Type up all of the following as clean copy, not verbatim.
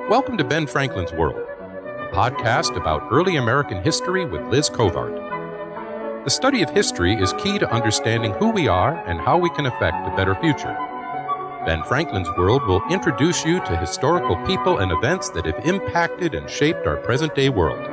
Welcome to Ben Franklin's World, a podcast about early American history with Liz Covart. The study of history is key to understanding who we are and how we can affect a better future. Ben Franklin's World will introduce you to historical people and events that have impacted and shaped our present-day world.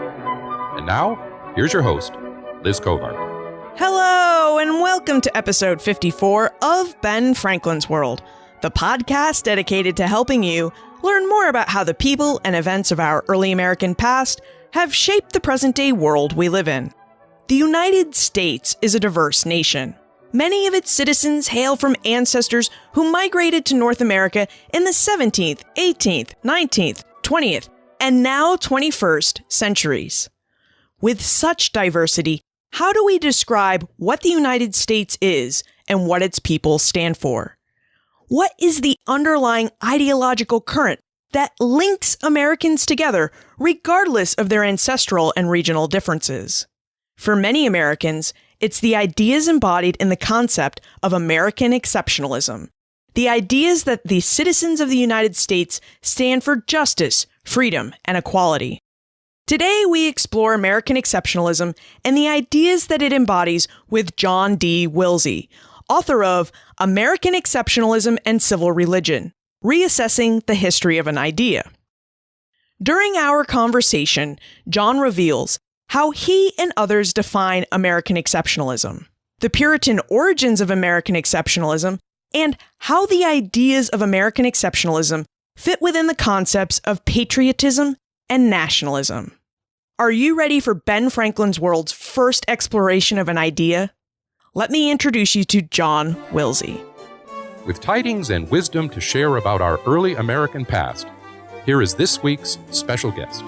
And now, here's your host, Liz Covart. Hello, and welcome to episode 54 of Ben Franklin's World, the podcast dedicated to helping you learn more about how the people and events of our early American past have shaped the present-day world we live in. The United States is a diverse nation. Many of its citizens hail from ancestors who migrated to North America in the 17th, 18th, 19th, 20th, and now 21st centuries. With such diversity, how do we describe what the United States is and what its people stand for? What is the underlying ideological current that links Americans together, regardless of their ancestral and regional differences? For many Americans, it's the ideas embodied in the concept of American exceptionalism. The ideas that the citizens of the United States stand for justice, freedom, and equality. Today, we explore American exceptionalism and the ideas that it embodies with John D. Wilsey, author of American Exceptionalism and Civil Religion, Reassessing the History of an Idea. During our conversation, John reveals how he and others define American exceptionalism, the Puritan origins of American exceptionalism, and how the ideas of American exceptionalism fit within the concepts of patriotism and nationalism. Are you ready for Ben Franklin's World's first exploration of an idea? Let me introduce you to John Wilsey. With tidings and wisdom to share about our early American past, here is this week's special guest.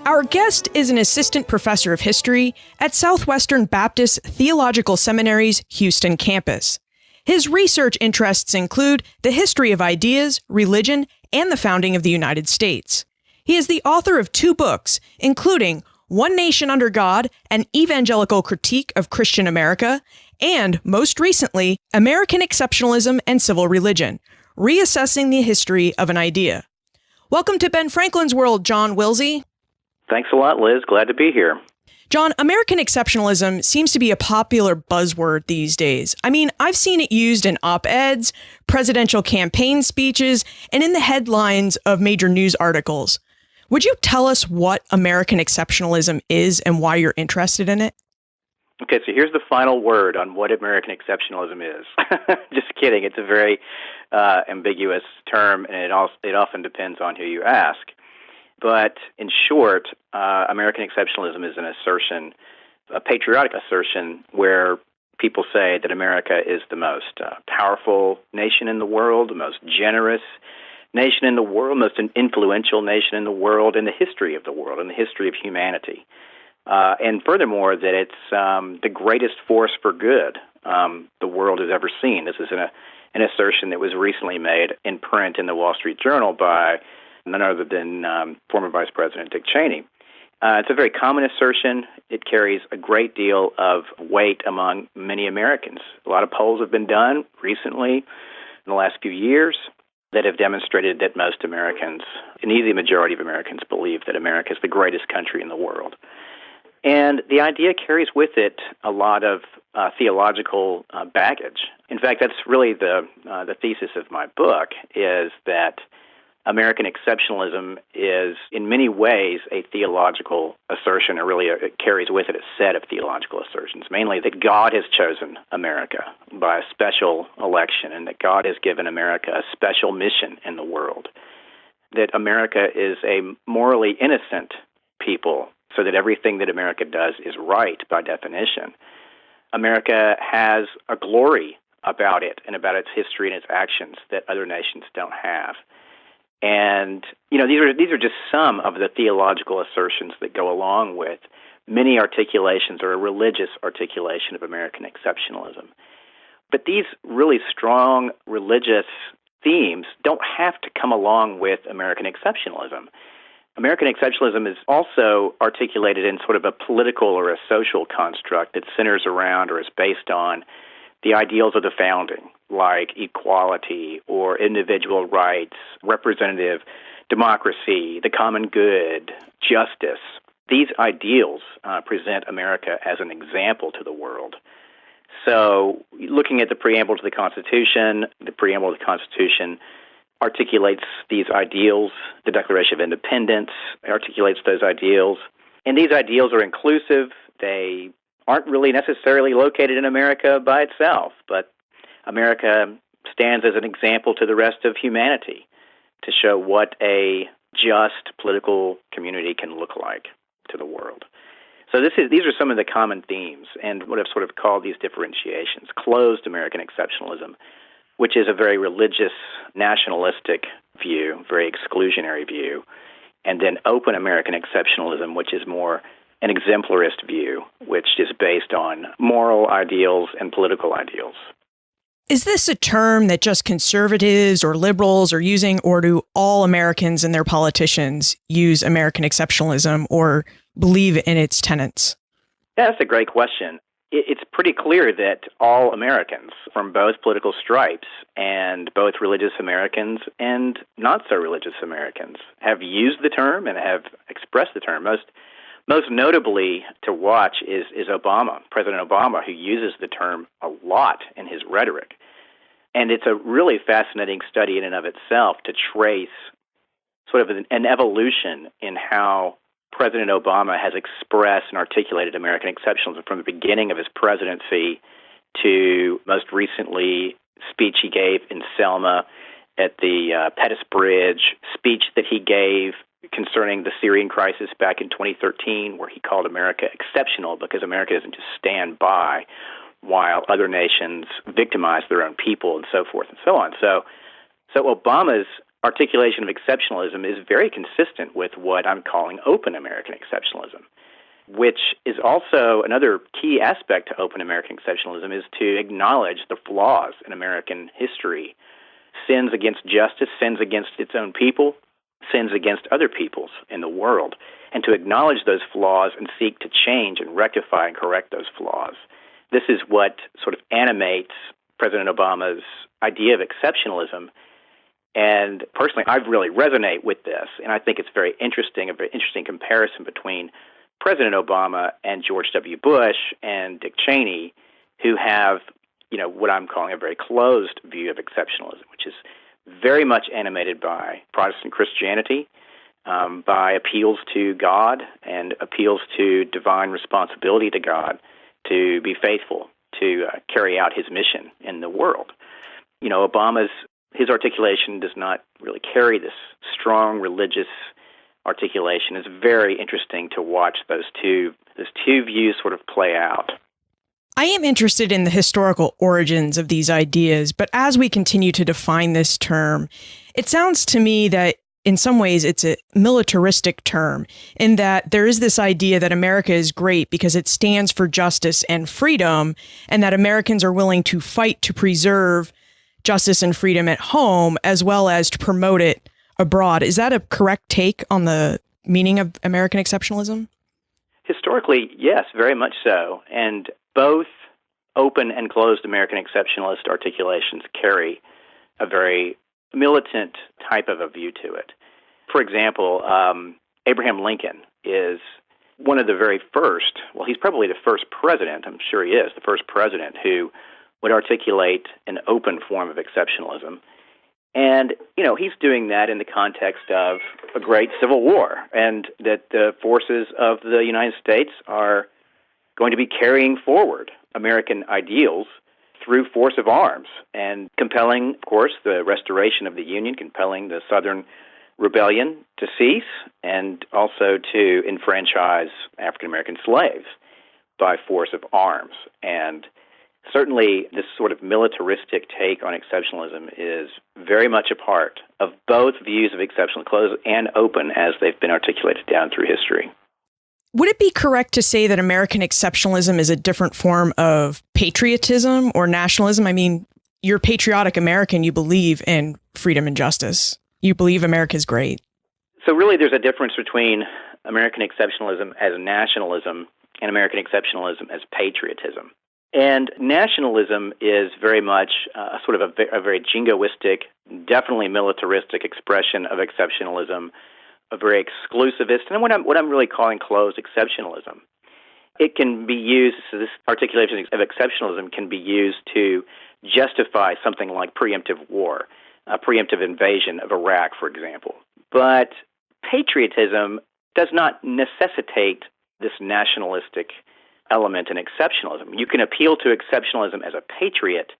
Our guest is an assistant professor of history at Southwestern Baptist Theological Seminary's Houston campus. His research interests include the history of ideas, religion, and the founding of the United States. He is the author of 2 books, including One Nation Under God, an Evangelical Critique of Christian America, and, most recently, American Exceptionalism and Civil Religion, Reassessing the History of an Idea. Welcome to Ben Franklin's World, John Wilsey. Thanks a lot, Liz. Glad to be here. John, American exceptionalism seems to be a popular buzzword these days. I mean, I've seen it used in op-eds, presidential campaign speeches, and in the headlines of major news articles. Would you tell us what American exceptionalism is and why you're interested in it? Okay, so here's the final word on what American exceptionalism is. Just kidding. It's a very ambiguous term, and it often depends on who you ask. But in short, American exceptionalism is an assertion, a patriotic assertion, where people say that America is the most powerful nation in the world, the most generous nation in the world, most influential nation in the world, in the history of the world, in the history of humanity. And furthermore, that it's the greatest force for good the world has ever seen. This is an assertion that was recently made in print in the Wall Street Journal by none other than former Vice President Dick Cheney. It's a very common assertion. It carries a great deal of weight among many Americans. A lot of polls have been done recently in the last few years that have demonstrated that most Americans, an easy majority of Americans, believe that America is the greatest country in the world. And the idea carries with it a lot of theological baggage. In fact, that's really the thesis of my book, is that American exceptionalism is in many ways a theological assertion, or really it carries with it a set of theological assertions, mainly that God has chosen America by a special election and that God has given America a special mission in the world, that America is a morally innocent people, so that everything that America does is right by definition. America has a glory about it and about its history and its actions that other nations don't have. And, you know, these are just some of the theological assertions that go along with many articulations or a religious articulation of American exceptionalism. But these really strong religious themes don't have to come along with American exceptionalism. American exceptionalism is also articulated in sort of a political or a social construct that centers around or is based on the ideals of the founding, like equality or individual rights, representative democracy, the common good, justice. These ideals present America as an example to the world. So looking at the preamble to the Constitution articulates these ideals. The Declaration of Independence articulates those ideals. And these ideals are inclusive. They aren't really necessarily located in America by itself, but America stands as an example to the rest of humanity to show what a just political community can look like to the world. So these are some of the common themes and what I've sort of called these differentiations. Closed American exceptionalism, which is a very religious, nationalistic view, very exclusionary view, and then open American exceptionalism, which is more an exemplarist view, which is based on moral ideals and political ideals. Is this a term that just conservatives or liberals are using, or do all Americans and their politicians use American exceptionalism or believe in its tenets? Yeah, that's a great question. It's pretty clear that all Americans from both political stripes and both religious Americans and not so religious Americans have used the term and have expressed the term. Most notably to watch is Obama, President Obama, who uses the term a lot in his rhetoric. And it's a really fascinating study in and of itself to trace sort of an evolution in how President Obama has expressed and articulated American exceptionalism from the beginning of his presidency to most recently speech he gave in Selma at the Pettus Bridge, speech that he gave concerning the Syrian crisis back in 2013, where he called America exceptional because America doesn't just stand by while other nations victimize their own people and so forth and so on. So Obama's articulation of exceptionalism is very consistent with what I'm calling open American exceptionalism, which is also another key aspect to open American exceptionalism is to acknowledge the flaws in American history, sins against justice, sins against its own people, sins against other peoples in the world, and to acknowledge those flaws and seek to change and rectify and correct those flaws. This is what sort of animates President Obama's idea of exceptionalism. And personally, I really resonate with this, and I think it's a very interesting comparison between President Obama and George W. Bush and Dick Cheney, who have, what I'm calling a very closed view of exceptionalism, which is very much animated by Protestant Christianity, by appeals to God and appeals to divine responsibility to God to be faithful, to carry out his mission in the world. His articulation does not really carry this strong religious articulation. It's very interesting to watch those two views sort of play out. I am interested in the historical origins of these ideas, but as we continue to define this term, it sounds to me that in some ways it's a militaristic term, in that there is this idea that America is great because it stands for justice and freedom, and that Americans are willing to fight to preserve justice and freedom at home, as well as to promote it abroad. Is that a correct take on the meaning of American exceptionalism? Historically, yes, very much so. And both open and closed American exceptionalist articulations carry a very militant type of a view to it. For example, Abraham Lincoln is one of the very first, he's probably the first president, I'm sure he is, the first president who would articulate an open form of exceptionalism. And, he's doing that in the context of a great civil war, and that the forces of the United States are going to be carrying forward American ideals through force of arms and compelling, of course, the restoration of the Union, compelling the Southern Rebellion to cease, and also to enfranchise African-American slaves by force of arms. And certainly, this sort of militaristic take on exceptionalism is very much a part of both views of exceptional, closed and open as they've been articulated down through history. Would it be correct to say that American exceptionalism is a different form of patriotism or nationalism? I mean, you're a patriotic American. You believe in freedom and justice. You believe America's great. So really, there's a difference between American exceptionalism as nationalism and American exceptionalism as patriotism. And nationalism is very much sort of a very jingoistic, definitely militaristic expression of exceptionalism, a very exclusivist, and what I'm really calling closed exceptionalism. It can be used, so this articulation of exceptionalism can be used to justify something like preemptive war, a preemptive invasion of Iraq, for example. But patriotism does not necessitate this nationalistic element in exceptionalism. You can appeal to exceptionalism as a patriot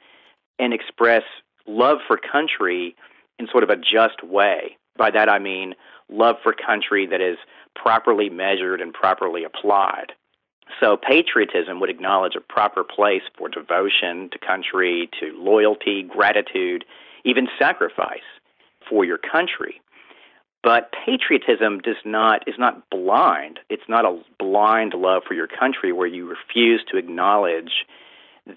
and express love for country in sort of a just way. By that I mean love for country that is properly measured and properly applied. So patriotism would acknowledge a proper place for devotion to country, to loyalty, gratitude, even sacrifice for your country. But patriotism is not blind. It's not a blind love for your country where you refuse to acknowledge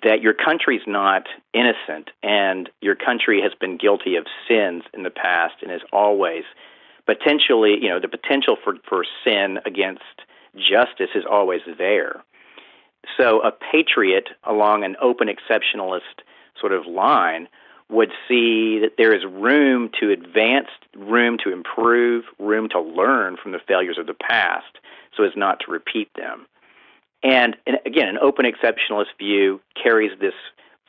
that your country's not innocent and your country has been guilty of sins in the past and is always potentially, the potential for sin against justice is always there. So a patriot along an open exceptionalist sort of line would see that there is room to advance, room to improve, room to learn from the failures of the past so as not to repeat them. And again, an open exceptionalist view carries this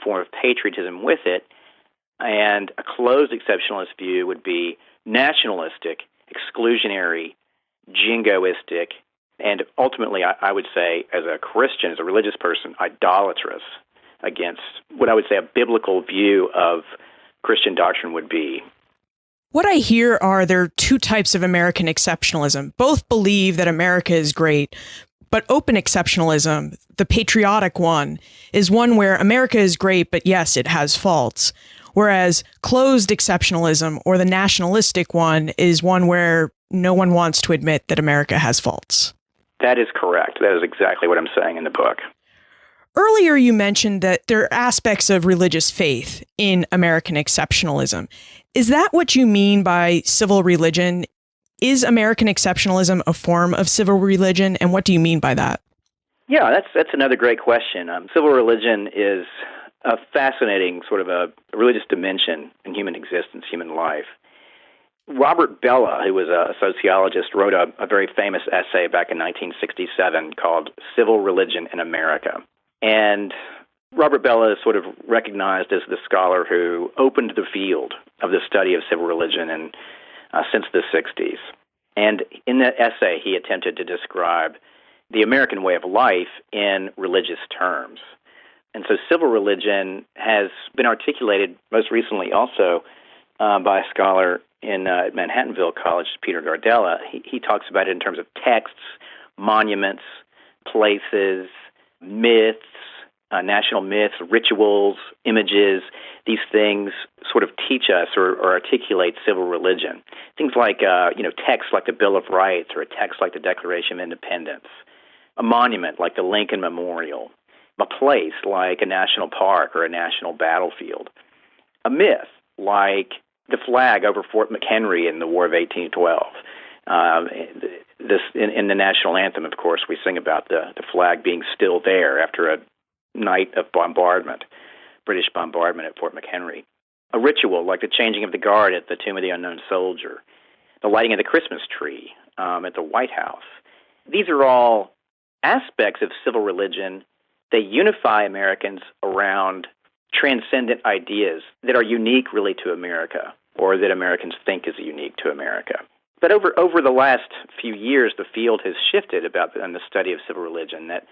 form of patriotism with it, and a closed exceptionalist view would be nationalistic, exclusionary, jingoistic, and ultimately, I would say, as a Christian, as a religious person, idolatrous against what I would say a biblical view of Christian doctrine would be. What I hear are there are two types of American exceptionalism. Both believe that America is great, but open exceptionalism, the patriotic one, is one where America is great, but yes, it has faults. Whereas closed exceptionalism, or the nationalistic one, is one where no one wants to admit that America has faults. That is correct. That is exactly what I'm saying in the book. Earlier, you mentioned that there are aspects of religious faith in American exceptionalism. Is that what you mean by civil religion? Is American exceptionalism a form of civil religion, and what do you mean by that? Yeah, that's another great question. Civil religion is a fascinating sort of a religious dimension in human existence, human life. Robert Bellah, who was a sociologist, wrote a very famous essay back in 1967 called Civil Religion in America. And Robert Bellah is sort of recognized as the scholar who opened the field of the study of civil religion since the 60s. And in that essay, he attempted to describe the American way of life in religious terms. And so civil religion has been articulated most recently also by a scholar in Manhattanville College, Peter Gardella. He talks about it in terms of texts, monuments, places, myths, national myths, rituals, images. These things sort of teach us or articulate civil religion. Things like, texts like the Bill of Rights or a text like the Declaration of Independence, a monument like the Lincoln Memorial, a place like a national park or a national battlefield, a myth like the flag over Fort McHenry in the War of 1812. In the national anthem, of course, we sing about the flag being still there after a night of bombardment, British bombardment at Fort McHenry. A ritual like the changing of the guard at the Tomb of the Unknown Soldier, the lighting of the Christmas tree at the White House. These are all aspects of civil religion. They unify Americans around transcendent ideas that are unique really to America, or that Americans think is unique to America. But over the last few years, the field has shifted in the study of civil religion, that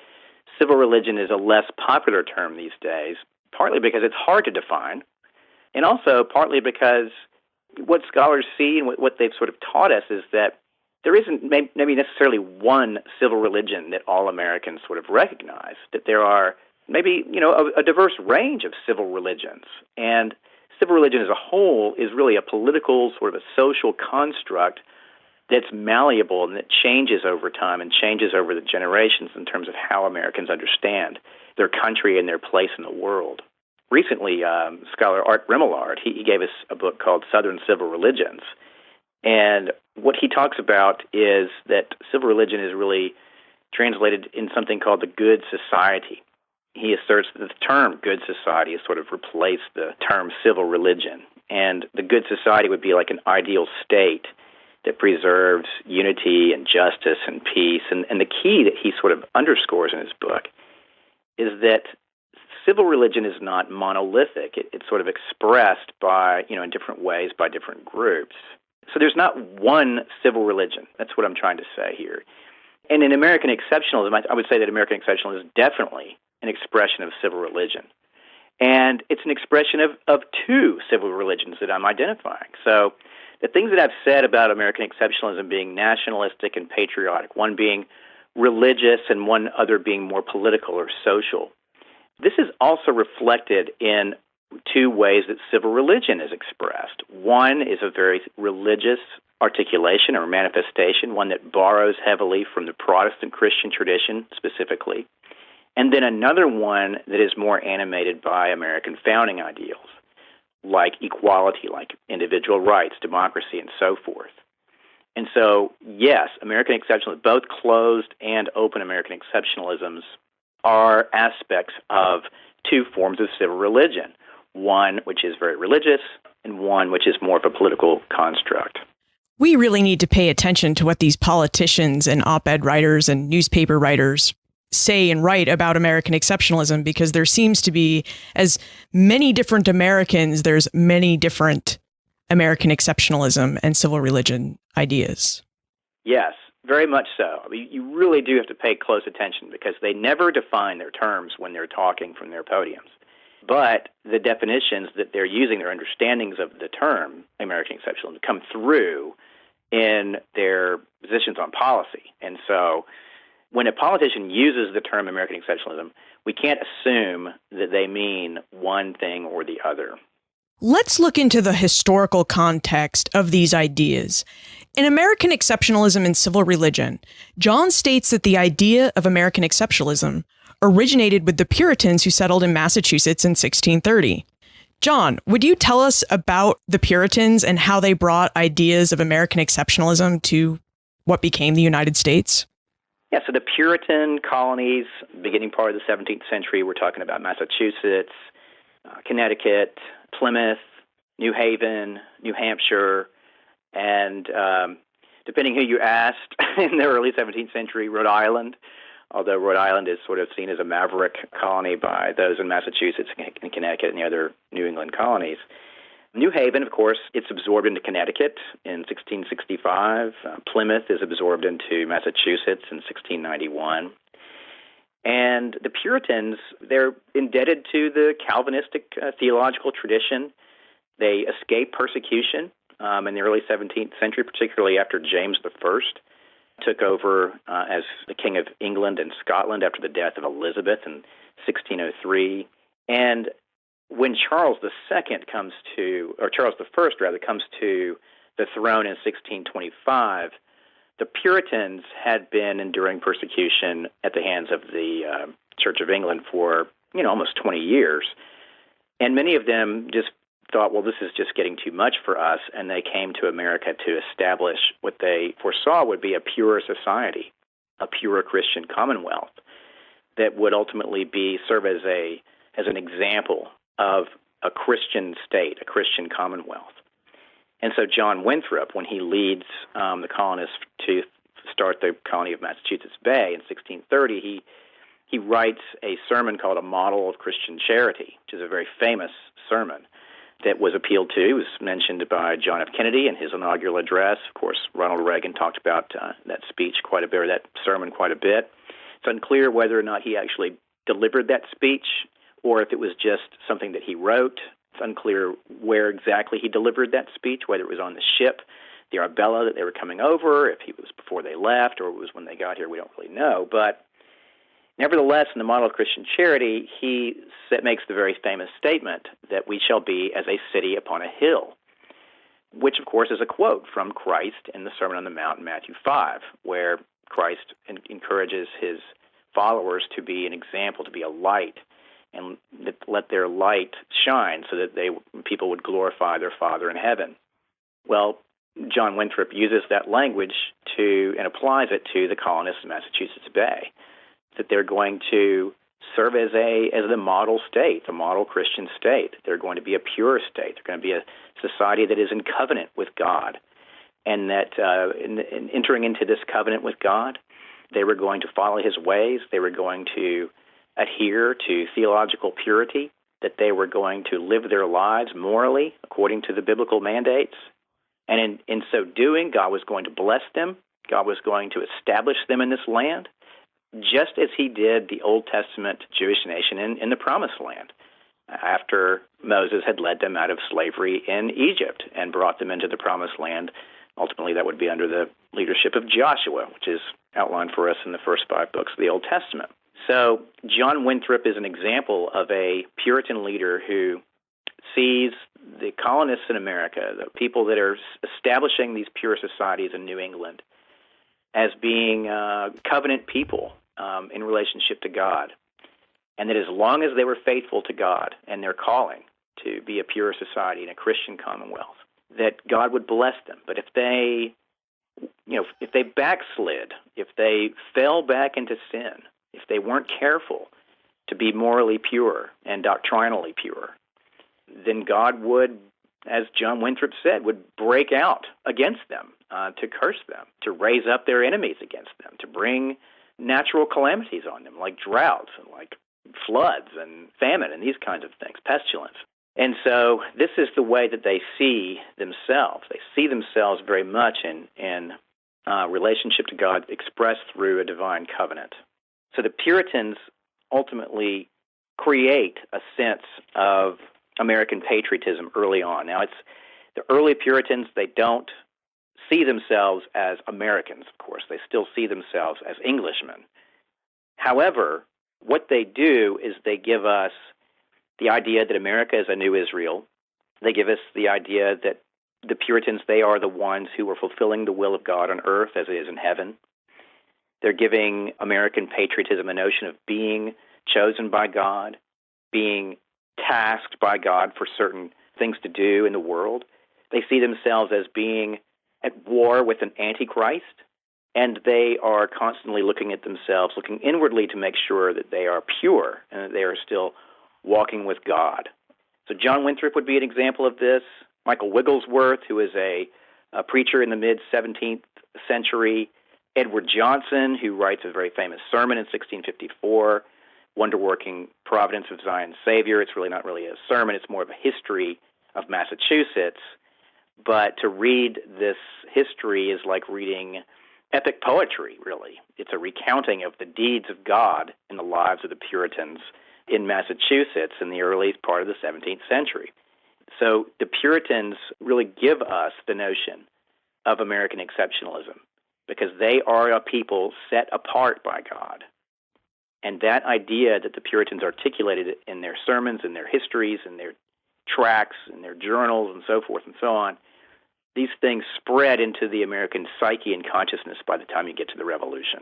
civil religion is a less popular term these days, partly because it's hard to define, and also partly because what scholars see and what they've sort of taught us is that there isn't maybe necessarily one civil religion that all Americans sort of recognize, that there are maybe, a diverse range of civil religions. And civil religion as a whole is really a political, sort of a social construct that's malleable and that changes over time and changes over the generations in terms of how Americans understand their country and their place in the world. Recently, scholar Art Remillard, he gave us a book called Southern Civil Religions. And what he talks about is that civil religion is really translated in something called the good society. he asserts that the term good society has sort of replaced the term civil religion. And the good society would be like an ideal state that preserves unity and justice and peace. And the key that he sort of underscores in his book is that civil religion is not monolithic. It's sort of expressed by, in different ways by different groups. So there's not one civil religion. That's what I'm trying to say here. And in American exceptionalism, I would say that American exceptionalism is definitely an expression of civil religion. And it's an expression of two civil religions that I'm identifying. So the things that I've said about American exceptionalism being nationalistic and patriotic, one being religious and one other being more political or social, this is also reflected in two ways that civil religion is expressed. One is a very religious articulation or manifestation, one that borrows heavily from the Protestant Christian tradition specifically, and then another one that is more animated by American founding ideals, like equality, like individual rights, democracy, and so forth. And so, yes, American exceptionalism, both closed and open American exceptionalisms, are aspects of two forms of civil religion, one which is very religious and one which is more of a political construct. We really need to pay attention to what these politicians and op-ed writers and newspaper writers say and write about American exceptionalism, because there seems to be, as many different Americans, there's many different American exceptionalism and civil religion ideas. Yes, very much so. I mean, you really do have to pay close attention because they never define their terms when they're talking from their podiums. But the definitions that they're using, their understandings of the term American exceptionalism, come through in their positions on policy. And so when a politician uses the term American exceptionalism, we can't assume that they mean one thing or the other. Let's look into the historical context of these ideas. In American Exceptionalism and Civil Religion, John states that the idea of American exceptionalism originated with the Puritans who settled in Massachusetts in 1630. John, would you tell us about the Puritans and how they brought ideas of American exceptionalism to what became the United States? Yeah, so the Puritan colonies, beginning part of the 17th century, we're talking about Massachusetts, Connecticut, Plymouth, New Haven, New Hampshire, and depending who you asked, in the early 17th century, Rhode Island, although Rhode Island is sort of seen as a maverick colony by those in Massachusetts and Connecticut and the other New England colonies. New Haven, of course, it's absorbed into Connecticut in 1665. Plymouth is absorbed into Massachusetts in 1691. And the Puritans, they're indebted to the Calvinistic theological tradition. They escaped persecution in the early 17th century, particularly after James I took over as the King of England and Scotland after the death of Elizabeth in 1603. And when Charles II comes to, or Charles I rather, comes to the throne in 1625, the Puritans had been enduring persecution at the hands of the Church of England for, almost 20 years. And many of them just thought, well, this is just getting too much for us, and they came to America to establish what they foresaw would be a pure society, a pure Christian commonwealth that would ultimately serve as an example of a Christian state, a Christian commonwealth. And so John Winthrop, when he leads the colonists to start the colony of Massachusetts Bay in 1630, he writes a sermon called A Model of Christian Charity, which is a very famous sermon that was appealed to. It was mentioned by John F. Kennedy in his inaugural address. Of course, Ronald Reagan talked about that speech quite a bit, or that sermon quite a bit. It's unclear whether or not he actually delivered that speech or if it was just something that he wrote. It's unclear where exactly he delivered that speech, whether it was on the ship, the Arbella, that they were coming over, if it was before they left, or it was when they got here. We don't really know. But nevertheless, in the Model of Christian Charity, he makes the very famous statement that we shall be as a city upon a hill, which, of course, is a quote from Christ in the Sermon on the Mount in Matthew 5, where Christ encourages his followers to be an example, to be a light, and let their light shine so that people would glorify their Father in heaven. Well, John Winthrop uses that language and applies it to the colonists in Massachusetts Bay, that they're going to serve as the model state, the model Christian state. They're going to be a pure state. They're going to be a society that is in covenant with God, and that in entering into this covenant with God, they were going to follow His ways. They were going to adhere to theological purity, that they were going to live their lives morally according to the biblical mandates. And in so doing, God was going to bless them. God was going to establish them in this land, just as He did the Old Testament Jewish nation in the Promised Land, after Moses had led them out of slavery in Egypt and brought them into the Promised Land. Ultimately, that would be under the leadership of Joshua, which is outlined for us in the first 5 books of the Old Testament. So John Winthrop is an example of a Puritan leader who sees the colonists in America, the people that are establishing these pure societies in New England, as being covenant people in relationship to God, and that as long as they were faithful to God and their calling to be a pure society in a Christian commonwealth, that God would bless them. But if they backslid, if they fell back into sin, if they weren't careful to be morally pure and doctrinally pure, then God would, as John Winthrop said, would break out against them, to curse them, to raise up their enemies against them, to bring natural calamities on them, like droughts and like floods and famine and these kinds of things, pestilence. And so this is the way that they see themselves. They see themselves very much in relationship to God expressed through a divine covenant. So the Puritans ultimately create a sense of American patriotism early on. Now, it's the early Puritans, they don't see themselves as Americans, of course. They still see themselves as Englishmen. However, what they do is they give us the idea that America is a new Israel. They give us the idea that the Puritans, they are the ones who are fulfilling the will of God on earth as it is in heaven. They're giving American patriotism a notion of being chosen by God, being tasked by God for certain things to do in the world. They see themselves as being at war with an antichrist, and they are constantly looking at themselves, looking inwardly to make sure that they are pure and that they are still walking with God. So John Winthrop would be an example of this. Michael Wigglesworth, who is a preacher in the mid-17th century. Edward Johnson, who writes a very famous sermon in 1654, Wonder-Working Providence of Zion's Savior. It's really not really a sermon. It's more of a history of Massachusetts. But to read this history is like reading epic poetry, really. It's a recounting of the deeds of God in the lives of the Puritans in Massachusetts in the early part of the 17th century. So the Puritans really give us the notion of American exceptionalism because they are a people set apart by God. And that idea that the Puritans articulated in their sermons, in their histories, in their tracts, in their journals, and so forth and so on, these things spread into the American psyche and consciousness by the time you get to the Revolution.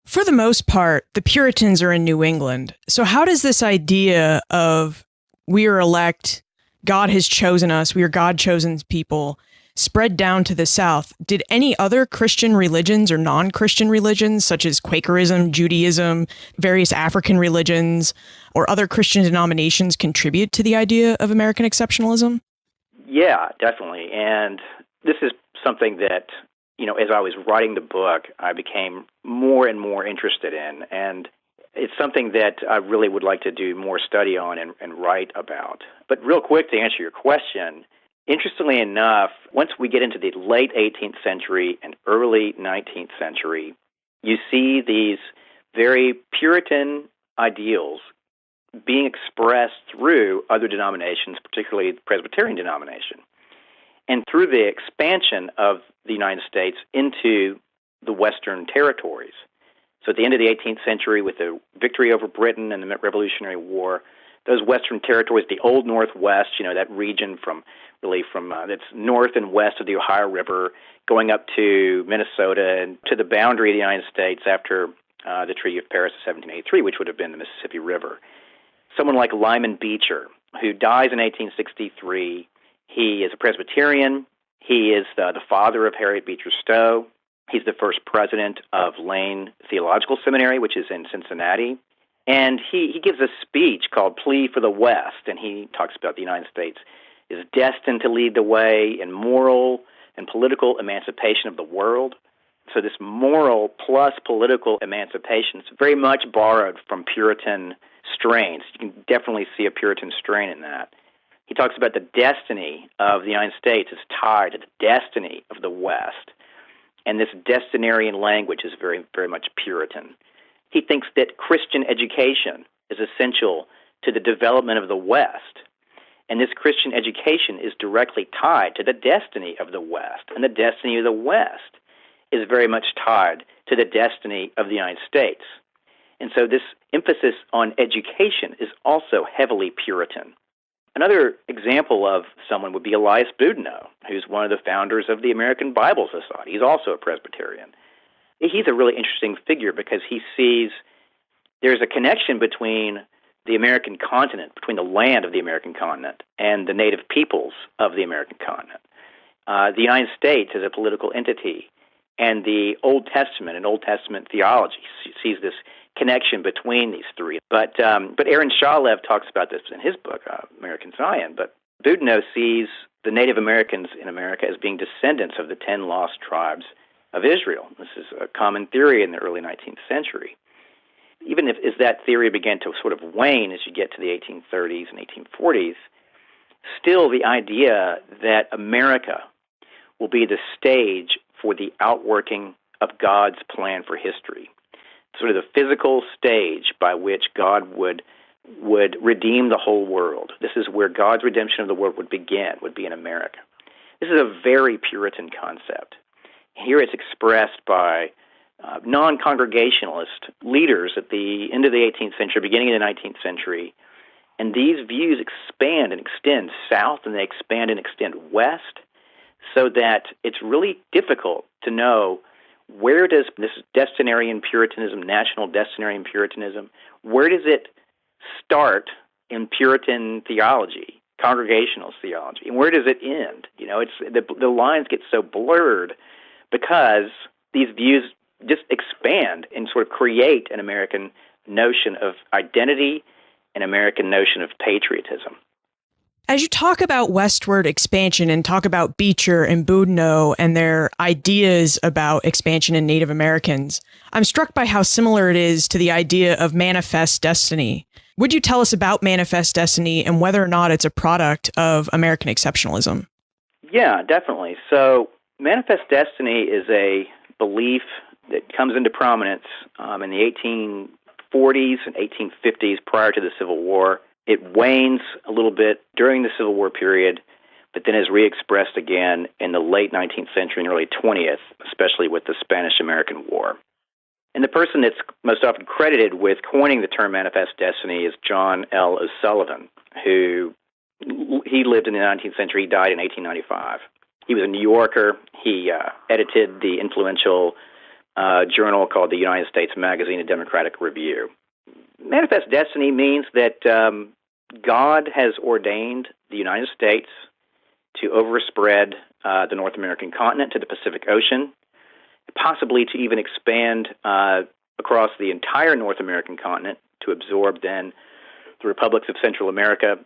For the most part, the Puritans are in New England. So how does this idea of we are elect, God has chosen us, we are God-chosen people, spread down to the South? Did any other Christian religions or non-Christian religions, such as Quakerism, Judaism, various African religions, or other Christian denominations contribute to the idea of American exceptionalism? Yeah, definitely. And this is something that, as I was writing the book, I became more and more interested in. And it's something that I really would like to do more study on and write about. But real quick, to answer your question, interestingly enough, once we get into the late 18th century and early 19th century, you see these very Puritan ideals being expressed through other denominations, particularly the Presbyterian denomination, and through the expansion of the United States into the Western territories. So at the end of the 18th century, with the victory over Britain and the Revolutionary War, those Western territories, the Old Northwest, that region from that's north and west of the Ohio River, going up to Minnesota and to the boundary of the United States after the Treaty of Paris of 1783, which would have been the Mississippi River. Someone like Lyman Beecher, who dies in 1863, he is a Presbyterian. He is the father of Harriet Beecher Stowe. He's the first president of Lane Theological Seminary, which is in Cincinnati. And he gives a speech called Plea for the West, and he talks about the United States is destined to lead the way in moral and political emancipation of the world. So this moral plus political emancipation is very much borrowed from Puritan strains. You can definitely see a Puritan strain in that. He talks about the destiny of the United States is tied to the destiny of the West. And this destinarian language is very, very much Puritan. He thinks that Christian education is essential to the development of the West. And this Christian education is directly tied to the destiny of the West. And the destiny of the West is very much tied to the destiny of the United States. And so this emphasis on education is also heavily Puritan. Another example of someone would be Elias Boudinot, who's one of the founders of the American Bible Society. He's also a Presbyterian. He's a really interesting figure because he sees there's a connection between the American continent, between the land of the American continent and the native peoples of the American continent. The United States as a political entity and the Old Testament and Old Testament theology sees this connection between these three. But Aaron Shalev talks about this in his book, American Zion. But Boudinot sees the Native Americans in America as being descendants of the 10 lost tribes of Israel. This is a common theory in the early 19th century. Even as that theory began to sort of wane as you get to the 1830s and 1840s, still the idea that America will be the stage for the outworking of God's plan for history, sort of the physical stage by which God would redeem the whole world. This is where God's redemption of the world would begin, would be in America. This is a very Puritan concept. Here it's expressed by non-congregationalist leaders at the end of the 18th century, beginning of the 19th century, and these views expand and extend south, and they expand and extend west, so that it's really difficult to know where does this destinarian Puritanism, national destinarian Puritanism, where does it start in Puritan theology, congregationalist theology, and where does it end? You know, the lines get so blurred because these views just expand and sort of create an American notion of identity, an American notion of patriotism. As you talk about westward expansion and talk about Beecher and Boudinot and their ideas about expansion in Native Americans, I'm struck by how similar it is to the idea of manifest destiny. Would you tell us about manifest destiny and whether or not it's a product of American exceptionalism? Yeah, definitely. So manifest destiny is a belief that comes into prominence in the 1840s and 1850s prior to the Civil War. It wanes a little bit during the Civil War period, but then is re-expressed again in the late 19th century and early 20th, especially with the Spanish-American War. And the person that's most often credited with coining the term manifest destiny is John L. O'Sullivan, who he lived in the 19th century. He died in 1895. He was a New Yorker. He edited the influential journal called the United States Magazine and Democratic Review. Manifest destiny means that God has ordained the United States to overspread the North American continent to the Pacific Ocean, possibly to even expand across the entire North American continent to absorb then the republics of Central America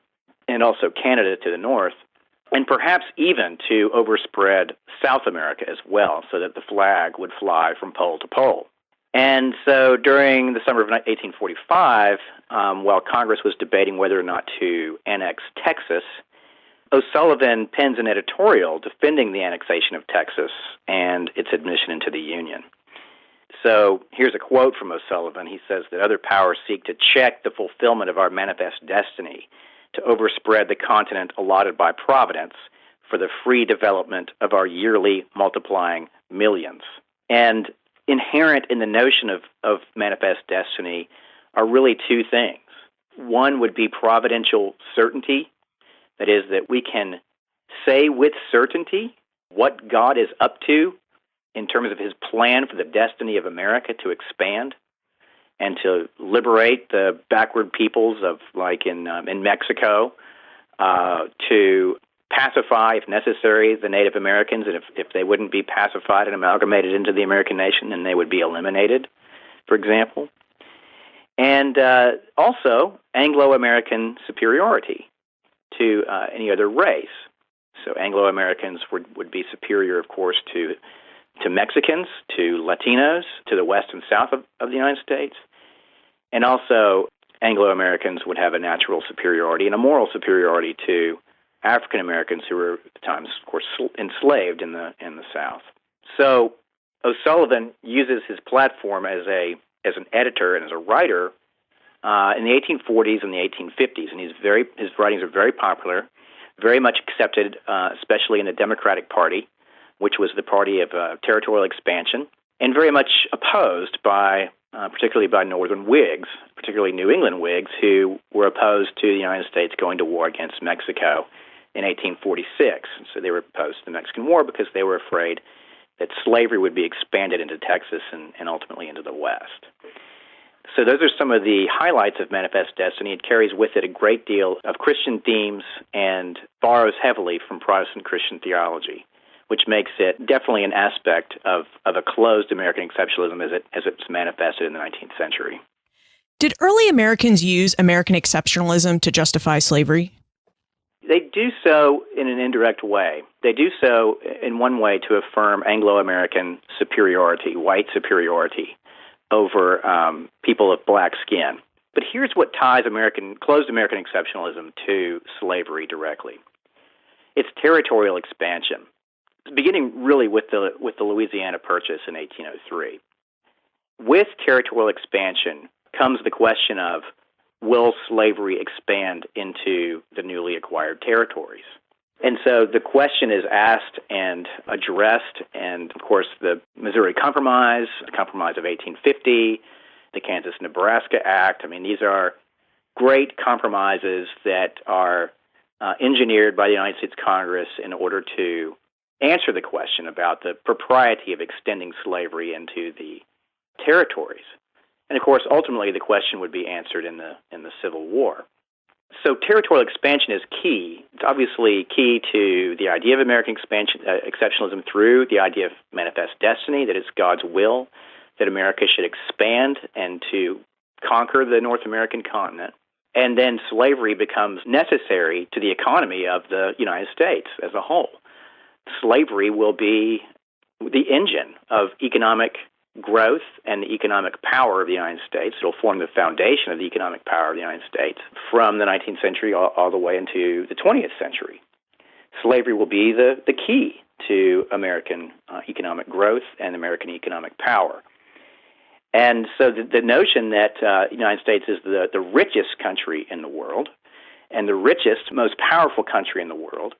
and also Canada to the north, and perhaps even to overspread South America as well, so that the flag would fly from pole to pole. And so during the summer of 1845, while Congress was debating whether or not to annex Texas, O'Sullivan pens an editorial defending the annexation of Texas and its admission into the Union. So here's a quote from O'Sullivan. He says that other powers seek to check the fulfillment of our manifest destiny to overspread the continent allotted by Providence for the free development of our yearly multiplying millions. And inherent in the notion of manifest destiny are really two things. One would be providential certainty, that is, that we can say with certainty what God is up to in terms of his plan for the destiny of America to expand and to liberate the backward peoples of, like in Mexico, to pacify, if necessary, the Native Americans, and if they wouldn't be pacified and amalgamated into the American nation, then they would be eliminated, for example. and also Anglo-American superiority to any other race. So Anglo-Americans would be superior, of course, to Mexicans, to Latinos, to the west and south of the United States. And also Anglo-Americans would have a natural superiority and a moral superiority to African-Americans who were at the time, of course, enslaved in the South. So O'Sullivan uses his platform as an editor and as a writer in the 1840s and the 1850s, and his writings are very popular, very much accepted, especially in the Democratic Party, which was the party of territorial expansion, and very much opposed particularly by Northern Whigs, particularly New England Whigs, who were opposed to the United States going to war against Mexico in 1846. And so they were opposed to the Mexican War because they were afraid that slavery would be expanded into Texas and ultimately into the West. So those are some of the highlights of Manifest Destiny. It carries with it a great deal of Christian themes and borrows heavily from Protestant Christian theology, which makes it definitely an aspect of a closed American exceptionalism as it's manifested in the 19th century. Did early Americans use American exceptionalism to justify slavery? They do so in an indirect way. They do so in one way to affirm Anglo-American superiority, white superiority, over people of black skin. But here's what ties closed American exceptionalism to slavery directly. It's territorial expansion, beginning really with the Louisiana Purchase in 1803. With territorial expansion comes the question of, will slavery expand into the newly acquired territories? And so the question is asked and addressed, and of course the Missouri Compromise, the Compromise of 1850, the Kansas-Nebraska Act. I mean, these are great compromises that are engineered by the United States Congress in order to answer the question about the propriety of extending slavery into the territories. And of course, ultimately, the question would be answered in the Civil War. So territorial expansion is key. It's obviously key to the idea of American exceptionalism through the idea of manifest destiny, that it's God's will that America should expand and to conquer the North American continent. And then slavery becomes necessary to the economy of the United States as a whole. Slavery will be the engine of economic growth and the economic power of the United States. It'll form the foundation of the economic power of the United States from the 19th century all the way into the 20th century. Slavery will be the key to American economic growth and American economic power. And so the notion that the United States is the richest country in the world and the richest, most powerful country in the world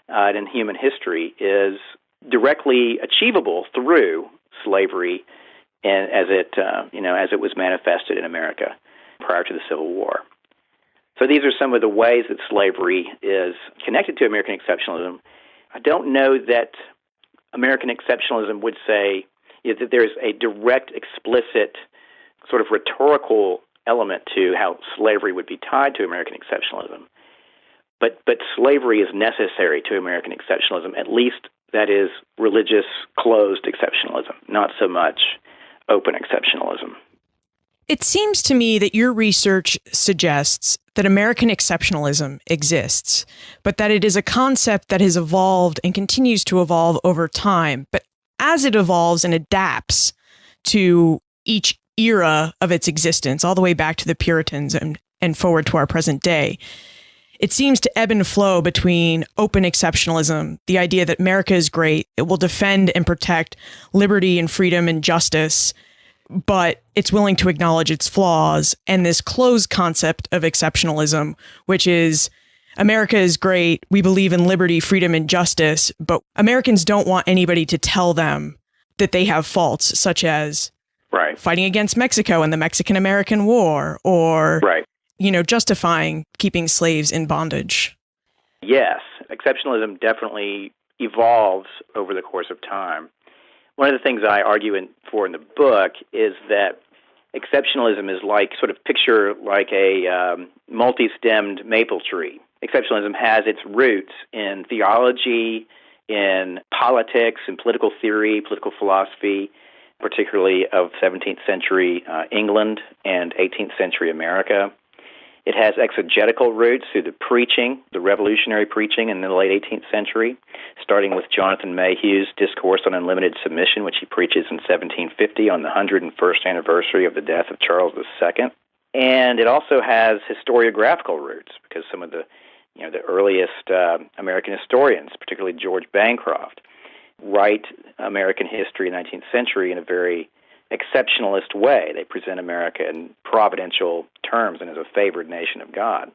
in human history is directly achievable through slavery, and as it was manifested in America prior to the Civil War. So these are some of the ways that slavery is connected to American exceptionalism. I don't know that American exceptionalism would say that there's a direct, explicit, sort of rhetorical element to how slavery would be tied to American exceptionalism. But slavery is necessary to American exceptionalism, at least that is religious, closed exceptionalism, not so much open exceptionalism. It seems to me that your research suggests that American exceptionalism exists, but that it is a concept that has evolved and continues to evolve over time. But as it evolves and adapts to each era of its existence, all the way back to the Puritans and forward to our present day, it seems to ebb and flow between open exceptionalism, the idea that America is great, it will defend and protect liberty and freedom and justice, but it's willing to acknowledge its flaws, and this closed concept of exceptionalism, which is America is great, we believe in liberty, freedom, and justice, but Americans don't want anybody to tell them that they have faults, such as fighting against Mexico and the Mexican-American War, or justifying keeping slaves in bondage. Yes, exceptionalism definitely evolves over the course of time. One of the things I argue for in the book is that exceptionalism is picture a multi-stemmed maple tree. Exceptionalism has its roots in theology, in politics, in political theory, political philosophy, particularly of 17th century England and 18th century America. It has exegetical roots through the preaching, the revolutionary preaching in the late 18th century, starting with Jonathan Mayhew's Discourse on Unlimited Submission, which he preaches in 1750 on the 101st anniversary of the death of Charles II. And it also has historiographical roots, because some of the earliest American historians, particularly George Bancroft, write American history in the 19th century in a very exceptionalist way. They present America in providential terms and as a favored nation of God.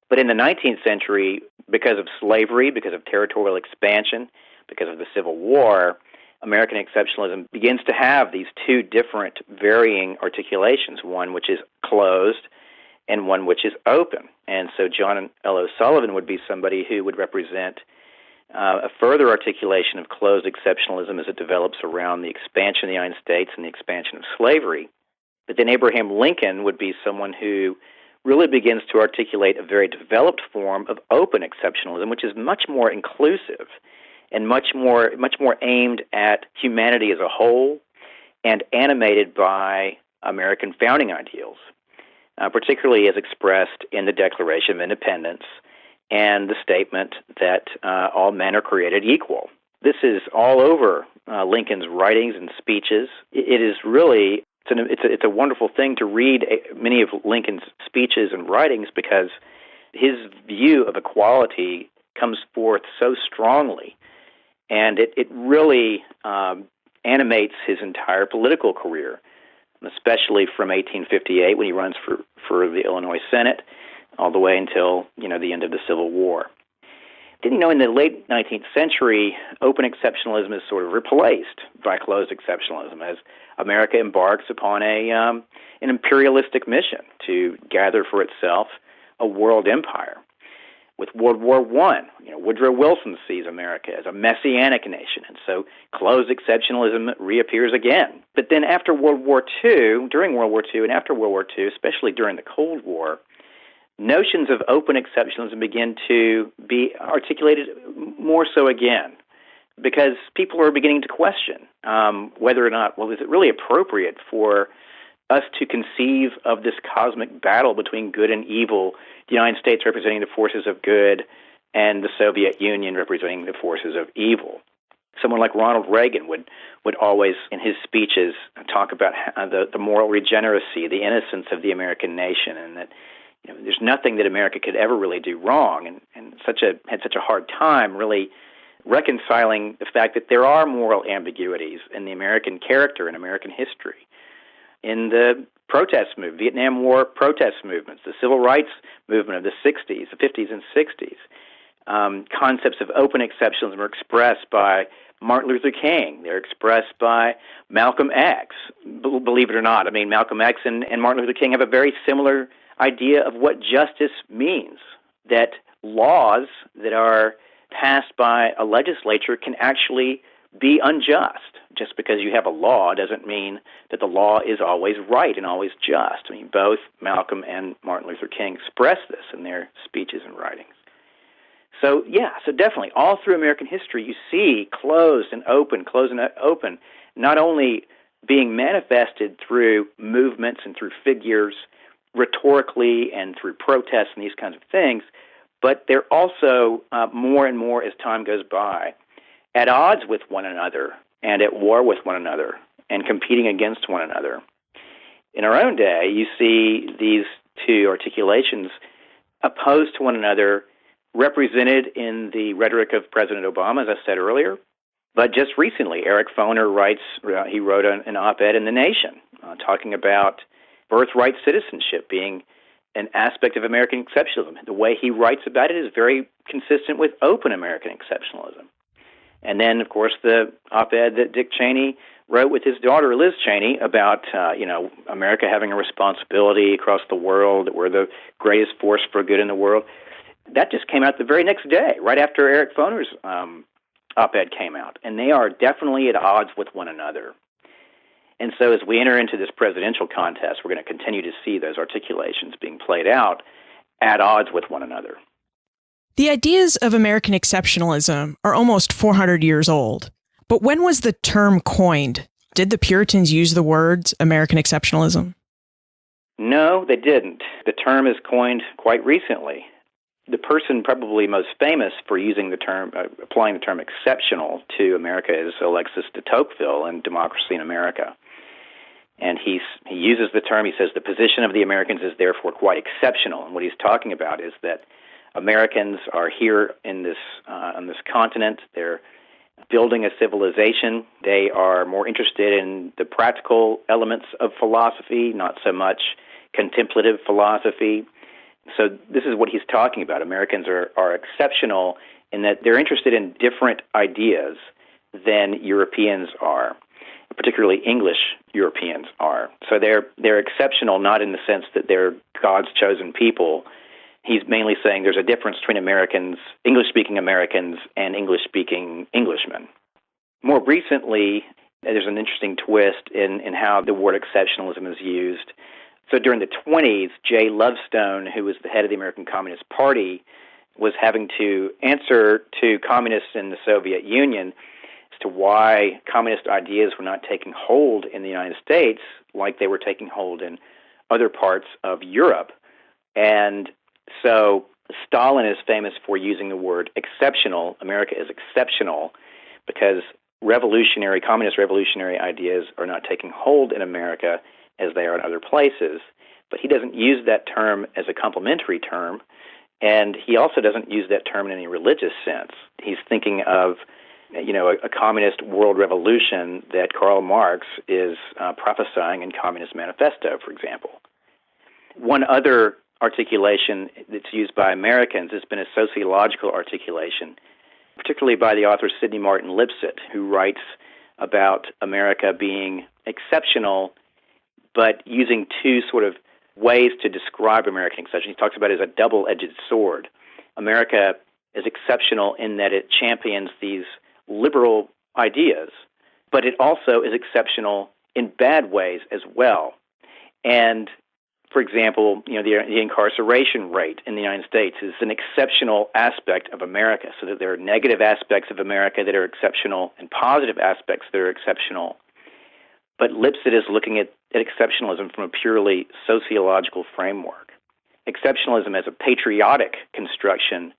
But in the 19th century, because of slavery, because of territorial expansion, because of the Civil War, American exceptionalism begins to have these two different varying articulations, one which is closed and one which is open. And so John L. O'Sullivan would be somebody who would represent a further articulation of closed exceptionalism as it develops around the expansion of the United States and the expansion of slavery. But then Abraham Lincoln would be someone who really begins to articulate a very developed form of open exceptionalism, which is much more inclusive and much more aimed at humanity as a whole and animated by American founding ideals, particularly as expressed in the Declaration of Independence and the statement that all men are created equal. This is all over Lincoln's writings and speeches. It is really, it's a wonderful thing to read many of Lincoln's speeches and writings, because his view of equality comes forth so strongly, and it really animates his entire political career, especially from 1858 when he runs for the Illinois Senate, all the way until, the end of the Civil War. Then, in the late 19th century, open exceptionalism is sort of replaced by closed exceptionalism as America embarks upon an imperialistic mission to gather for itself a world empire. With World War I, Woodrow Wilson sees America as a messianic nation, and so closed exceptionalism reappears again. But then after World War II, during World War II and after World War II, especially during the Cold War, notions of open exceptionalism begin to be articulated more so again, because people are beginning to question whether or not, is it really appropriate for us to conceive of this cosmic battle between good and evil, the United States representing the forces of good and the Soviet Union representing the forces of evil. Someone like Ronald Reagan would always, in his speeches, talk about the moral regeneracy, the innocence of the American nation, and that there's nothing that America could ever really do wrong, and had such a hard time really reconciling the fact that there are moral ambiguities in the American character and American history. In the protest movement, Vietnam War protest movements, the civil rights movement of the 60s, the 50s and 60s, concepts of open exceptionalism are expressed by Martin Luther King. They're expressed by Malcolm X. Believe it or not, Malcolm X and Martin Luther King have a very similar idea of what justice means, that laws that are passed by a legislature can actually be unjust. Just because you have a law doesn't mean that the law is always right and always just. Both Malcolm and Martin Luther King express this in their speeches and writings. So definitely, all through American history, you see closed and open, not only being manifested through movements and through figures, rhetorically and through protests and these kinds of things, but they're also more and more as time goes by at odds with one another and at war with one another and competing against one another. In our own day, you see these two articulations opposed to one another, represented in the rhetoric of President Obama, as I said earlier. But just recently, Eric Foner wrote an op-ed in The Nation talking about birthright citizenship being an aspect of American exceptionalism. The way he writes about it is very consistent with open American exceptionalism. And then, of course, the op-ed that Dick Cheney wrote with his daughter, Liz Cheney, about, America having a responsibility across the world, that we're the greatest force for good in the world. That just came out the very next day, right after Eric Foner's op-ed came out. And they are definitely at odds with one another. And so as we enter into this presidential contest, we're going to continue to see those articulations being played out at odds with one another. The ideas of American exceptionalism are almost 400 years old. But when was the term coined did the Puritans use the words American exceptionalism? No, they didn't. The term is coined quite recently. The person probably most famous for using the term, applying the term exceptional to America is Alexis de Tocqueville in Democracy in America. And he uses the term, he says, the position of the Americans is therefore quite exceptional. And what he's talking about is that Americans are here in this on this continent. They're building a civilization. They are more interested in the practical elements of philosophy, not so much contemplative philosophy. So this is what he's talking about. Americans are exceptional in that they're interested in different ideas than Europeans are, particularly English Europeans are. So they're exceptional not in the sense that they're God's chosen people. He's mainly saying there's a difference between Americans, English-speaking Americans, and English-speaking Englishmen. More recently, there's an interesting twist in how the word exceptionalism is used. So during the 1920s, J. Lovestone, who was the head of the American Communist Party, was having to answer to communists in the Soviet Union as to why communist ideas were not taking hold in the United States like they were taking hold in other parts of Europe. And so Stalin is famous for using the word exceptional. America is exceptional because communist revolutionary ideas are not taking hold in America as they are in other places. But he doesn't use that term as a complimentary term, and he also doesn't use that term in any religious sense. He's thinking of, a communist world revolution that Karl Marx is prophesying in Communist Manifesto, for example. One other articulation that's used by Americans has been a sociological articulation, particularly by the author Sidney Martin Lipset, who writes about America being exceptional, but using two sort of ways to describe American exception. He talks about it as a double-edged sword. America is exceptional in that it champions these liberal ideas, but it also is exceptional in bad ways as well. And, for example, the incarceration rate in the United States is an exceptional aspect of America, so that there are negative aspects of America that are exceptional and positive aspects that are exceptional. But Lipset is looking at exceptionalism from a purely sociological framework. Exceptionalism as a patriotic construction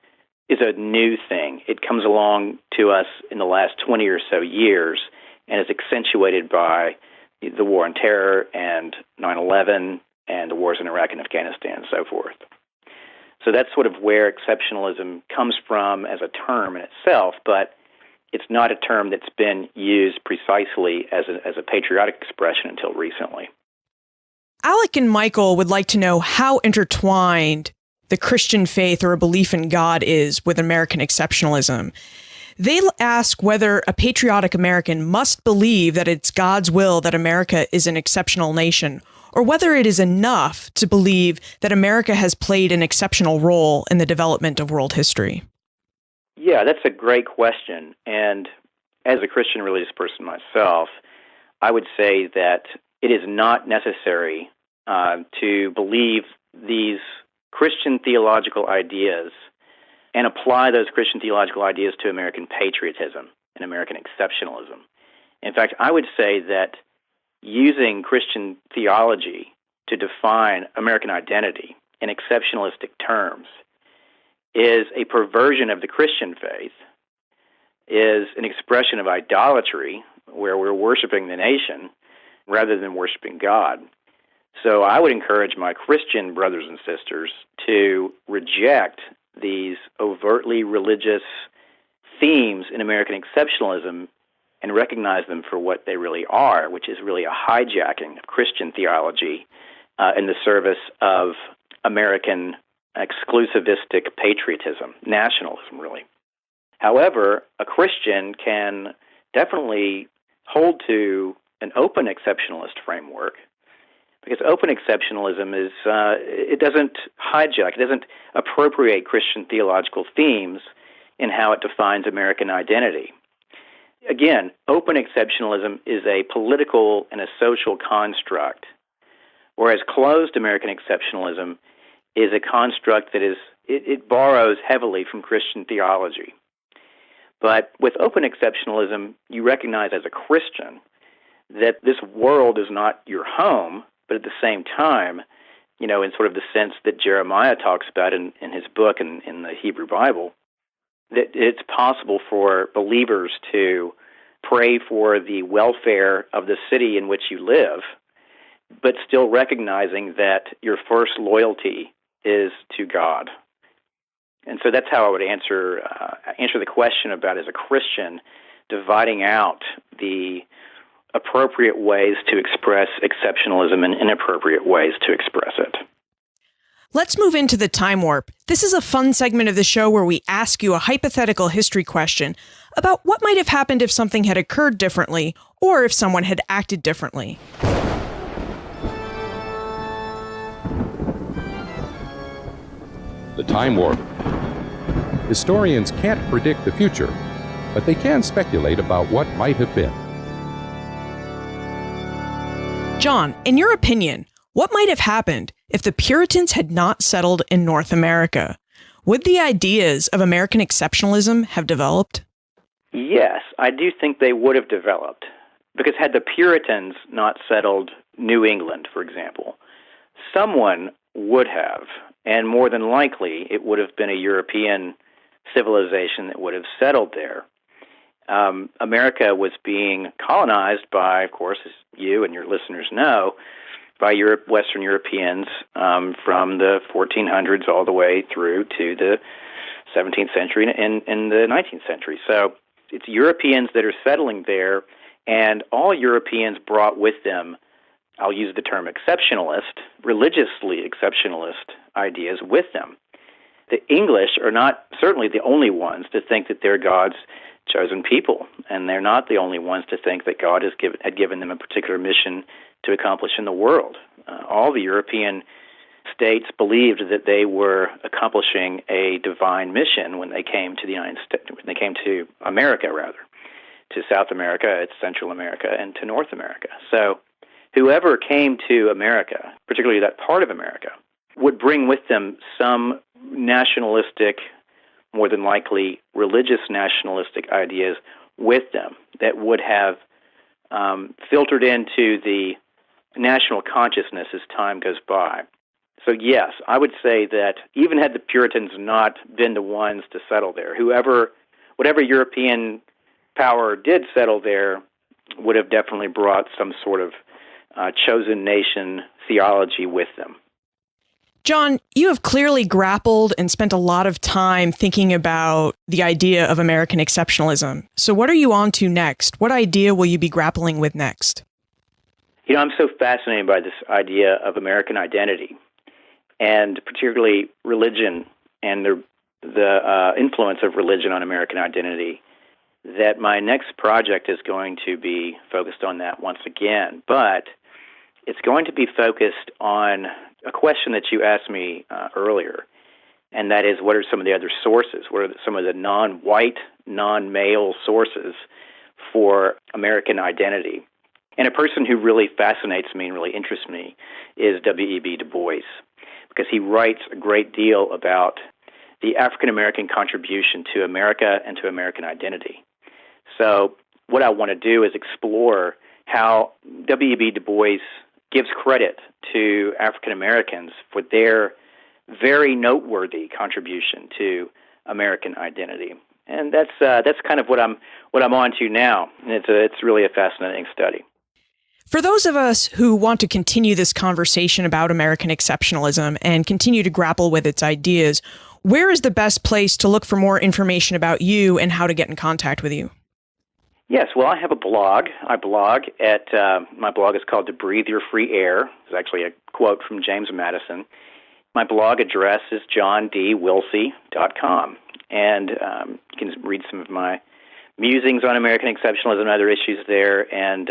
is a new thing. It comes along to us in the last 20 or so years and is accentuated by the War on Terror and 9/11 and the wars in Iraq and Afghanistan and so forth. So that's sort of where exceptionalism comes from as a term in itself, but it's not a term that's been used precisely as a patriotic expression until recently. Alec and Michael would like to know how intertwined the Christian faith or a belief in God is with American exceptionalism. They ask whether a patriotic American must believe that it's God's will that America is an exceptional nation, or whether it is enough to believe that America has played an exceptional role in the development of world history. Yeah, that's a great question. And as a Christian religious person myself, I would say that it is not necessary to believe these Christian theological ideas and apply those Christian theological ideas to American patriotism and American exceptionalism. In fact, I would say that using Christian theology to define American identity in exceptionalistic terms is a perversion of the Christian faith, is an expression of idolatry, where we're worshiping the nation rather than worshiping God. So I would encourage my Christian brothers and sisters to reject these overtly religious themes in American exceptionalism and recognize them for what they really are, which is really a hijacking of Christian theology in the service of American exclusivistic patriotism, nationalism, really. However, a Christian can definitely hold to an open exceptionalist framework, because open exceptionalism is, it doesn't hijack, it doesn't appropriate Christian theological themes in how it defines American identity. Again, open exceptionalism is a political and a social construct, whereas closed American exceptionalism is a construct that it borrows heavily from Christian theology. But with open exceptionalism, you recognize as a Christian that this world is not your home, but at the same time, in sort of the sense that Jeremiah talks about in his book and in the Hebrew Bible, that it's possible for believers to pray for the welfare of the city in which you live, but still recognizing that your first loyalty is to God. And so that's how I would answer the question about, as a Christian, dividing out the appropriate ways to express exceptionalism and inappropriate ways to express it. Let's move into the time warp. This is a fun segment of the show where we ask you a hypothetical history question about what might have happened if something had occurred differently or if someone had acted differently. The time warp. Historians can't predict the future, but they can speculate about what might have been. John, in your opinion, what might have happened if the Puritans had not settled in North America? Would the ideas of American exceptionalism have developed? Yes, I do think they would have developed. Because had the Puritans not settled New England, for example, someone would have, and more than likely it would have been a European civilization that would have settled there. America was being colonized by, of course, as you and your listeners know, by Western Europeans from the 1400s all the way through to the 17th century and the 19th century. So it's Europeans that are settling there, and all Europeans brought with them, I'll use the term exceptionalist, religiously exceptionalist ideas with them. The English are not certainly the only ones to think that they're God's chosen people, and they're not the only ones to think that God had given them a particular mission to accomplish in the world. All the European states believed that they were accomplishing a divine mission when they came to the United States, when they came to America, rather, to South America, Central America, and to North America. So whoever came to America, particularly that part of America, would bring with them some nationalistic, more than likely religious nationalistic ideas with them that would have filtered into the national consciousness as time goes by. So yes, I would say that even had the Puritans not been the ones to settle there, whatever European power did settle there would have definitely brought some sort of chosen nation theology with them. John, you have clearly grappled and spent a lot of time thinking about the idea of American exceptionalism. So what are you on to next? What idea will you be grappling with next? I'm so fascinated by this idea of American identity, and particularly religion and the influence of religion on American identity, that my next project is going to be focused on that once again. But it's going to be focused on a question that you asked me earlier, and that is, what are some of the other sources? What are some of the non-white, non-male sources for American identity? And a person who really fascinates me and really interests me is W.E.B. Du Bois, because he writes a great deal about the African-American contribution to America and to American identity. So what I want to do is explore how W.E.B. Du Bois gives credit to African Americans for their very noteworthy contribution to American identity, and that's kind of what I'm on to now. And it's really a fascinating study. For those of us who want to continue this conversation about American exceptionalism and continue to grapple with its ideas, where is the best place to look for more information about you and how to get in contact with you? Yes, well, I have a blog. I blog at, my blog is called To Breathe Your Free Air. It's actually a quote from James Madison. My blog address is johndwilsey.com, and you can read some of my musings on American exceptionalism and other issues there, and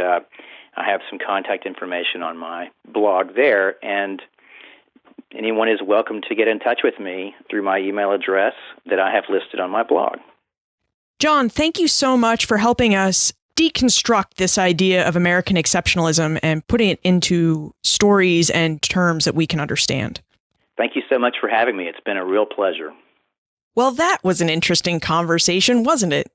I have some contact information on my blog there, and anyone is welcome to get in touch with me through my email address that I have listed on my blog. John, thank you so much for helping us deconstruct this idea of American exceptionalism and putting it into stories and terms that we can understand. Thank you so much for having me. It's been a real pleasure. Well, that was an interesting conversation, wasn't it?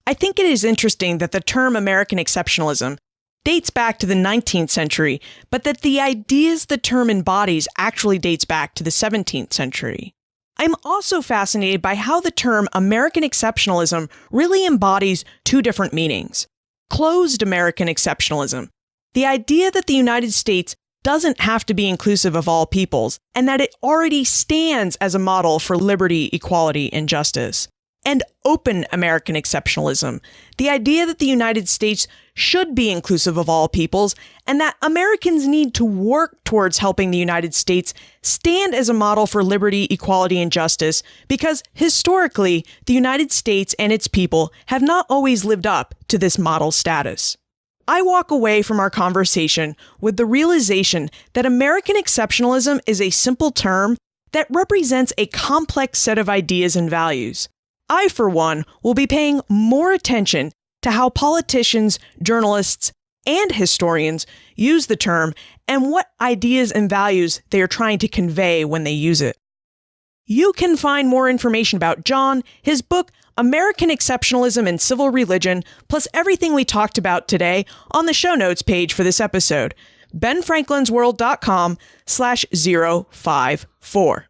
I think it is interesting that the term American exceptionalism dates back to the 19th century, but that the ideas the term embodies actually dates back to the 17th century. I'm also fascinated by how the term American exceptionalism really embodies two different meanings. Closed American exceptionalism, the idea that the United States doesn't have to be inclusive of all peoples, and that it already stands as a model for liberty, equality, and justice. And open American exceptionalism, the idea that the United States should be inclusive of all peoples, and that Americans need to work towards helping the United States stand as a model for liberty, equality, and justice, because historically, the United States and its people have not always lived up to this model status. I walk away from our conversation with the realization that American exceptionalism is a simple term that represents a complex set of ideas and values. I, for one, will be paying more attention to how politicians, journalists, and historians use the term and what ideas and values they are trying to convey when they use it. You can find more information about John, his book, American Exceptionalism and Civil Religion, plus everything we talked about today on the show notes page for this episode, benfranklinsworld.com/054.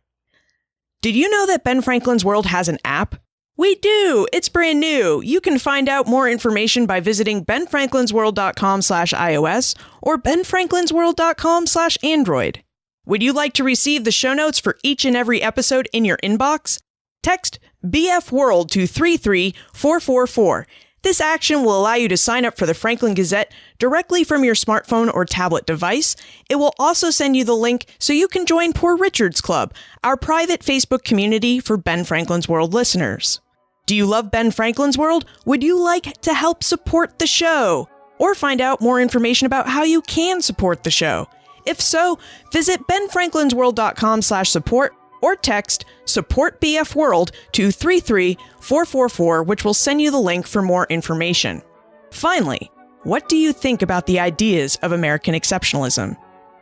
Did you know that Ben Franklin's World has an app? We do! It's brand new! You can find out more information by visiting benfranklinsworld.com/iOS or benfranklinsworld.com/Android. Would you like to receive the show notes for each and every episode in your inbox? Text BF World to 33444. This action will allow you to sign up for the Franklin Gazette directly from your smartphone or tablet device. It will also send you the link so you can join Poor Richard's Club, our private Facebook community for Ben Franklin's World listeners. Do you love Ben Franklin's World? Would you like to help support the show? Or find out more information about how you can support the show? If so, visit benfranklinsworld.com/support or text Support BF World to 33444, which will send you the link for more information. Finally, what do you think about the ideas of American exceptionalism?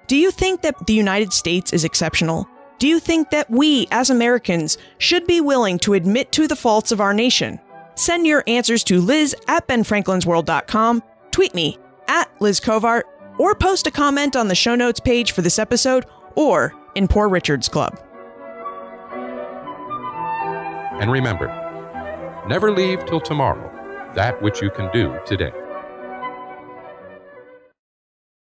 Do you think that the United States is exceptional? Do you think that we, as Americans, should be willing to admit to the faults of our nation? Send your answers to liz@benfranklinsworld.com, tweet me @LizCovart, or post a comment on the show notes page for this episode or in Poor Richard's Club. And remember, never leave till tomorrow that which you can do today.